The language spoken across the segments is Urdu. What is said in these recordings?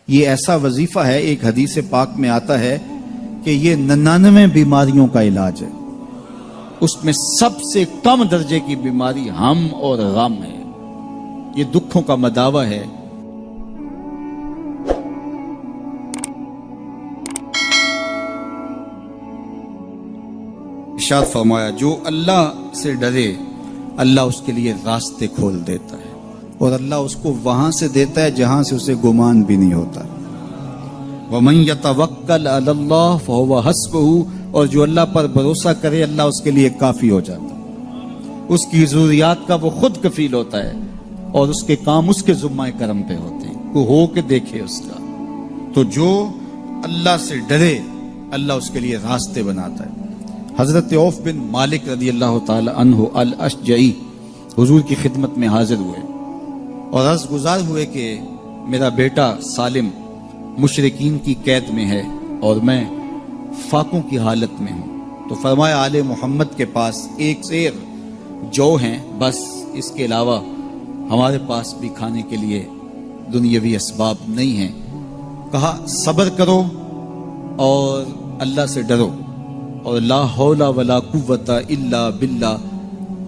یہ ایسا وظیفہ ہے، ایک حدیث پاک میں آتا ہے کہ یہ 99 بیماریوں کا علاج ہے، اس میں سب سے کم درجے کی بیماری ہم اور غم ہے، یہ دکھوں کا مداوع ہے۔ ارشاد فرمایا جو اللہ سے ڈرے اللہ اس کے لیے راستے کھول دیتا ہے، اور اللہ اس کو وہاں سے دیتا ہے جہاں سے اسے گمان بھی نہیں ہوتا۔ وَمَن يَتَوَكَّلْ عَلَى اللَّهِ فَهُوَ حَسْبُهُ، اور جو اللہ پر بھروسہ کرے اللہ اس کے لیے کافی ہو جاتا ہے، اس کی ضروریات کا وہ خود کفیل ہوتا ہے، اور اس کے کام اس کے ذمہ کرم پہ ہوتے ہیں، وہ ہو کے دیکھے اس کا۔ تو جو اللہ سے ڈرے اللہ اس کے لیے راستے بناتا ہے۔ حضرت عوف بن مالک رضی اللہ تعالی عنہ الاشجعی حضور کی خدمت میں حاضر ہوئے اور عرض گزار ہوئے کہ میرا بیٹا سالم مشرکین کی قید میں ہے اور میں فاقوں کی حالت میں ہوں، تو فرمایا آل محمد کے پاس ایک سیر جو ہیں، بس اس کے علاوہ ہمارے پاس بھی کھانے کے لیے دنیاوی اسباب نہیں ہیں۔ کہا صبر کرو اور اللہ سے ڈرو، اور لا حول ولا قوت الا باللہ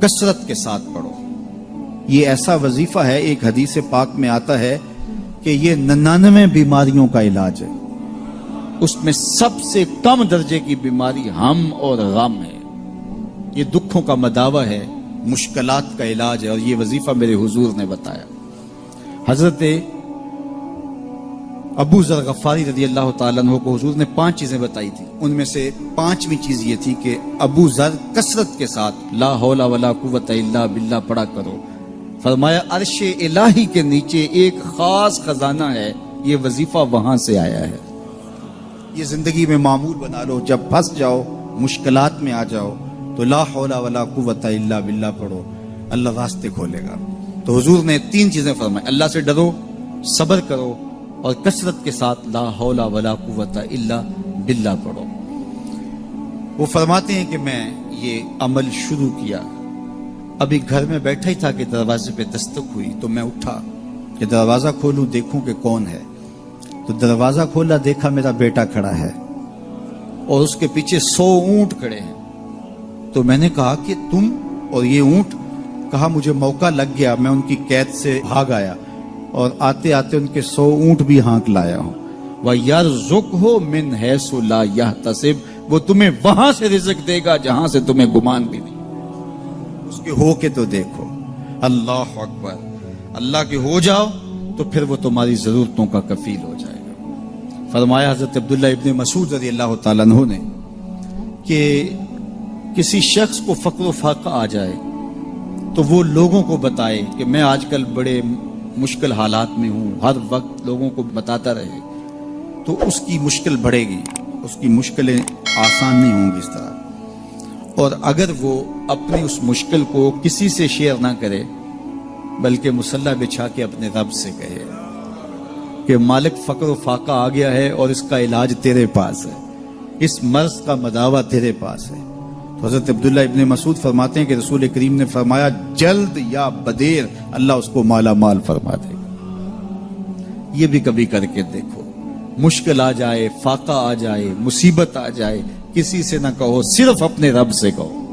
کثرت کے ساتھ پڑھو۔ یہ ایسا وظیفہ ہے، ایک حدیث پاک میں آتا ہے کہ یہ 99 بیماریوں کا علاج ہے، اس میں سب سے کم درجے کی بیماری ہم اور غم ہے، یہ دکھوں کا مداوع ہے، مشکلات کا علاج ہے، اور یہ وظیفہ میرے حضور نے بتایا۔ حضرت ابو ذر غفاری رضی اللہ تعالیٰ عنہ کو حضور نے 5 چیزیں بتائی تھی، ان میں سے 5ویں چیز یہ تھی کہ ابو ذر کثرت کے ساتھ لا حول ولا قوت الا باللہ پڑھا کرو۔ فرمایا عرش الہی کے نیچے ایک خاص خزانہ ہے، یہ وظیفہ وہاں سے آیا ہے، یہ زندگی میں معمول بنا لو، جب پھنس جاؤ مشکلات میں آ جاؤ تو لا حول ولا قوت الا باللہ پڑھو، اللہ راستے کھولے گا۔ تو حضور نے 3 چیزیں فرمائی، اللہ سے ڈرو، صبر کرو، اور کثرت کے ساتھ لا حول ولا قوت الا باللہ پڑھو۔ وہ فرماتے ہیں کہ میں یہ عمل شروع کیا، ابھی گھر میں بیٹھا ہی تھا کہ دروازے پہ دستک ہوئی، تو میں اٹھا کہ دروازہ کھولوں دیکھوں کہ کون ہے، تو دروازہ کھولا، دیکھا میرا بیٹا کھڑا ہے اور اس کے پیچھے 100 اونٹ کھڑے ہیں۔ تو میں نے کہا کہ تم اور یہ اونٹ؟ کہا مجھے موقع لگ گیا، میں ان کی قید سے بھاگ آیا اور آتے آتے ان کے 100 اونٹ بھی ہانک لایا ہوں۔ وَيَرْزُقْهُ مِنْ حَيْثُ لَا يَحْتَسِبُ، وہ تمہیں وہاں سے رزق دے گا جہاں سے تمہیں گمان بھی نہیں، اس کے ہو کے تو دیکھو۔ اللہ اکبر، اللہ کے ہو جاؤ تو پھر وہ تمہاری ضرورتوں کا کفیل ہو جائے گا۔ فرمایا حضرت عبداللہ ابن مسعود رضی اللہ تعالیٰ عنہ نے کہ کسی شخص کو فقر و فاقہ آ جائے تو وہ لوگوں کو بتائے کہ میں آج کل بڑے مشکل حالات میں ہوں، ہر وقت لوگوں کو بتاتا رہے تو اس کی مشکل بڑھے گی، اس کی مشکلیں آسان نہیں ہوں گی اس طرح۔ اور اگر وہ اپنی اس مشکل کو کسی سے شیئر نہ کرے بلکہ مصلی بچھا کے اپنے رب سے کہے کہ مالک فقر و فاقہ آ گیا ہے اور اس کا علاج تیرے پاس ہے، اس مرض کا مداوع تیرے پاس ہے۔ تو حضرت عبداللہ ابن مسعود فرماتے ہیں کہ رسول کریم نے فرمایا جلد یا بدیر اللہ اس کو مالا مال فرما دے گا۔ یہ بھی کبھی کر کے دیکھو، مشکل آ جائے، فاقہ آ جائے، مصیبت آ جائے، کسی سے نہ کہو، صرف اپنے رب سے کہو،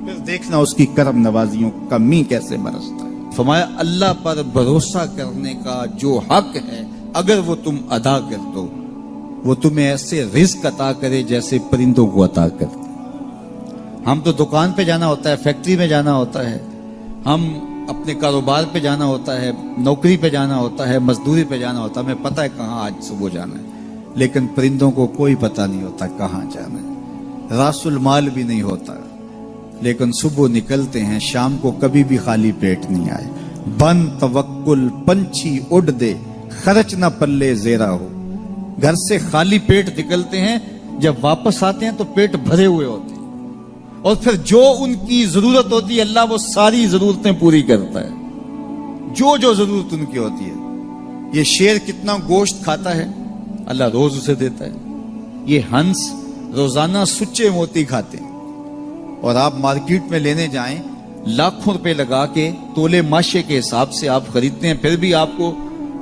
پھر دیکھنا اس کی کرم نوازیوں کا می کیسے برستا ہے۔ فرمایا اللہ پر بھروسہ کرنے کا جو حق ہے اگر وہ تم ادا کر دو، وہ تمہیں ایسے رزق عطا کرے جیسے پرندوں کو عطا کرتے۔ ہم تو دکان پہ جانا ہوتا ہے، فیکٹری میں جانا ہوتا ہے، ہم اپنے کاروبار پہ جانا ہوتا ہے، نوکری پہ جانا ہوتا ہے، مزدوری پہ جانا ہوتا ہے، ہمیں پتہ ہے کہاں آج صبح جانا ہے، لیکن پرندوں کو کوئی پتہ نہیں ہوتا کہاں جانا ہے، راس المال بھی نہیں ہوتا، لیکن صبح نکلتے ہیں، شام کو کبھی بھی خالی پیٹ نہیں آئے۔ بن توکل پنچھی اڑ دے، خرچ نہ پلے زیرا ہو، گھر سے خالی پیٹ نکلتے ہیں، جب واپس آتے ہیں تو پیٹ بھرے ہوئے ہوتے ہیں، اور پھر جو ان کی ضرورت ہوتی ہے اللہ وہ ساری ضرورتیں پوری کرتا ہے، جو ضرورت ان کی ہوتی ہے۔ یہ شیر کتنا گوشت کھاتا ہے اللہ روز اسے دیتا ہے، یہ ہنس روزانہ سچے موتی کھاتے ہیں، اور آپ مارکیٹ میں لینے جائیں لاکھوں روپے لگا کے تولے ماشے کے حساب سے آپ خریدتے ہیں، پھر بھی آپ کو